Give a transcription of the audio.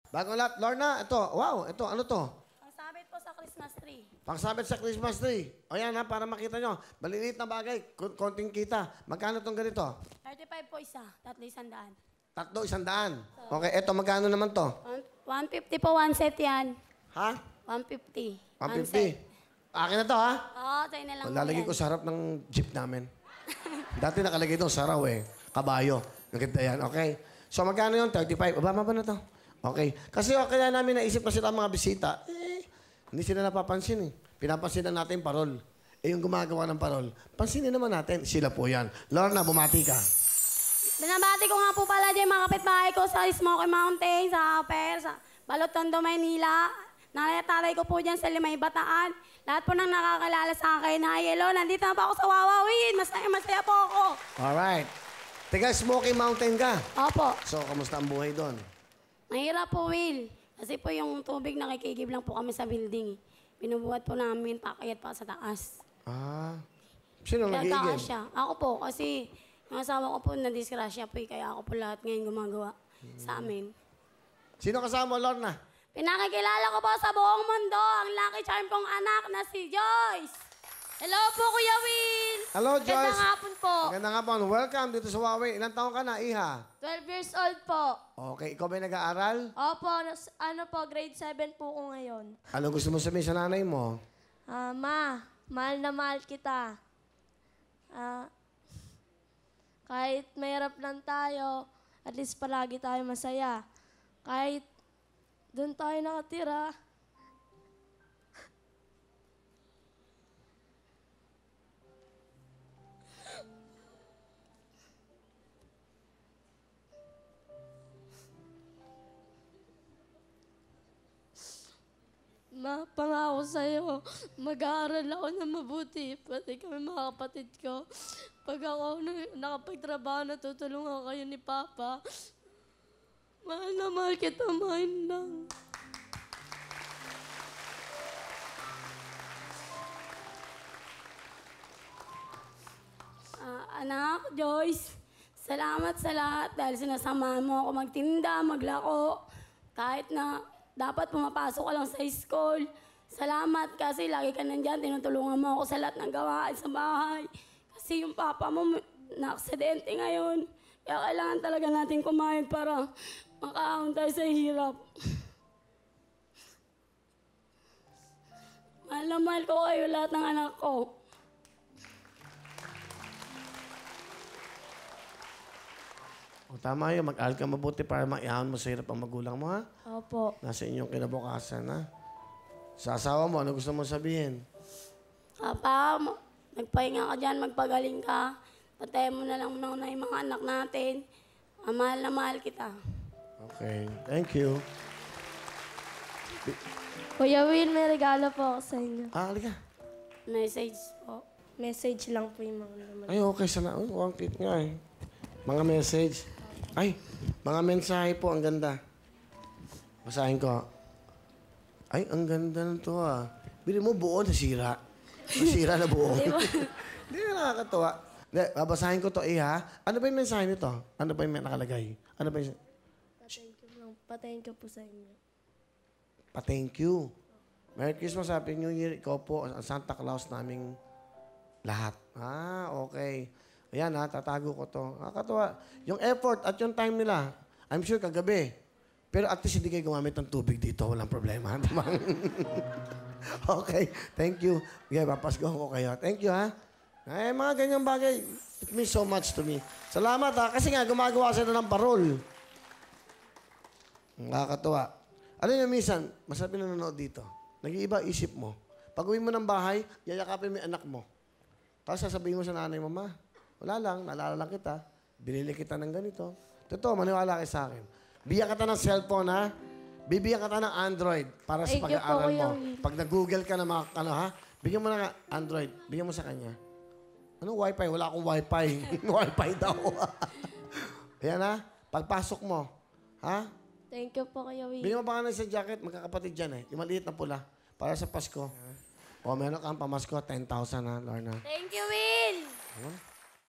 Bagong lot. Lorna, ito. Wow, ito. Ano to? Pangsabit po sa Christmas tree. Pangsabit sa Christmas tree. O yan ha, para makita nyo. Maliliit na bagay. Konting kita. Magkano tong ganito? 35 po isa. Tatlo 100. Tatlo, 100. Okay, eto. Magkano naman to? 150 po, one set yan. Ha? 150. One 150. set. Akin na to, ha? Oo, sa'yo na lang po Lalagay yan. ko sa harap ng jeep namin. Dati nakalagay doon, saraw eh. Kabayo. Maganda yan, okay? So, magkano yun? 35. Abama ba na to? Okay. Kasi kaya namin naisip na sila mga bisita, hindi sila napapansin eh. Pinapansin na natin parol. Eh, yung gumagawa ng parol, pansinin naman natin. Sila po yan. Lorna, bumati ka. Binabati ko nga po pala dyan mga kapitbahay ko sa Smoky Mountain, sa Aper, sa Balotondo, Maynila. Nanay-tatay ko po dyan sa Limay, Bataan. Lahat po nang nakakalala sa akin. Hi, hello, nandito na po ako sa Wawawin. Masaya po ako. Alright. Tiga Smoky Mountain ka. Opo. So, kamusta ang buhay doon? Mahirap po, Will. Kasi po yung tubig nakikigib lang po kami sa building. Binubuhat po namin, pakayat pa sa taas. Ah. Sino Kaya nag-iigib? taas siya. Ako po, kasi yung asawa ko po na-disgrasya po, kaya ako po lahat ngayon gumagawa sa amin. Sino kasama mo, Lorna? Pinakikilala ko po sa buong mundo ang lucky charm kong anak na si Joyce. Hello po, Kuya Will. Hello, Joyce. Gandang hapon po. Magandang hapon. Welcome dito sa Huawei. Ilang taon ka na, Iha? 12 years old po. Okay, ikaw ba'y nag-aaral? Opo, grade 7 po ko ngayon. Ano gusto mo sabihin sa nanay mo? Ma, mahal na mahal kita. Kahit mahirap lang tayo, at least palagi tayo masaya. Kahit doon tayo nakatira, Ma, pangako sa'yo, mag-aaral ako na mabuti, pati kami mga kapatid ko. Pag ako nakapagtrabaho, natutulungan kayo ni Papa. Mahal na mahal kita, mahal lang. Anak, Joyce, salamat sa lahat dahil sinasamahan mo ako magtinda, maglako. Kahit na dapat pumapasok ka lang sa school. Salamat kasi lagi ka nandyan, tinutulungan mo ako sa lahat ng gawain sa bahay. Kasi yung papa mo na-aksidente ngayon. Kaya kailangan talaga natin kumayod para makaahon tayo sa hirap. Mahal na mahal ko kayo lahat ng anak ko. O, tama yun. Mag-aaral ka mabuti para maiahon mo sa hirap ang magulang mo, ha? Opo. Nasa inyong kinabukasan, ha? Sa asawa mo, ano gusto mo sabihin? Papa, nagpahinga ka dyan, magpagaling ka. Patayin mo na lang muna yung mga anak natin. Mahal na mahal kita. Okay. Thank you. Kuya Will, may regalo po ako sa inyo. Halika. Message po. Message lang po yung mga naman. Ay, okay. Sana. Oh, ang cute nga, eh. Mga message. Ay, mga mensahe po. Ang ganda. Basahin ko. Ay, ang ganda ng to, ah. Bili mo buo, nasira. Nasira na buo. Hindi na nakakatawa. Hindi, babasahin ko to, ha? Ano ba yung mensahe nito? Ano ba yung nakalagay? Ano ba yung... Pa-thank you po sa inyo. Pa-thank you. Merry Christmas, Happy New Year. Ikaw po, ang Santa Claus naming lahat. Ah, okay. Ayan ha, tatago ko to. Nakakatawa. Yung effort at yung time nila, I'm sure kagabi. Pero at least hindi kayo gumamit ng tubig dito. Walang problema. Okay, thank you. Okay, papasko ko kayo. Thank you ha. Ay, mga ganyang bagay, it means so much to me. Salamat ha, kasi nga gumagawa sila ng parol. Nakakatawa. Alam niyo, minsan, masabi na nanonood dito, nag-iiba isip mo. Pag uwi mo ng bahay, yayakapin mo yung anak mo. Tapos sasabihin mo sa nanay mo, Ma, wala lang, naalala lang kita. Binili kita ng ganito. Totoo, maniwala kayo sa akin. Bigyan kita ng cellphone, ha? Bibigyan kita ng Android para sa Thank you po, pag-aaral Kuya mo. Will. Pag nag-google ka na mga, ano, ha? Bigyan mo na Android. Bigyan mo sa kanya. Anong wifi? Wala akong wifi. Wifi daw. Ayan, ha? Pagpasok mo, ha? Thank you po, Kuya Will. Bigyan mo pa nga sa jacket, magkakapatid dyan eh. Yung maliit na pula. Para sa Pasko. O, meron kang pamasko, 10,000 ha, Lorna. Thank you, Will! Ano?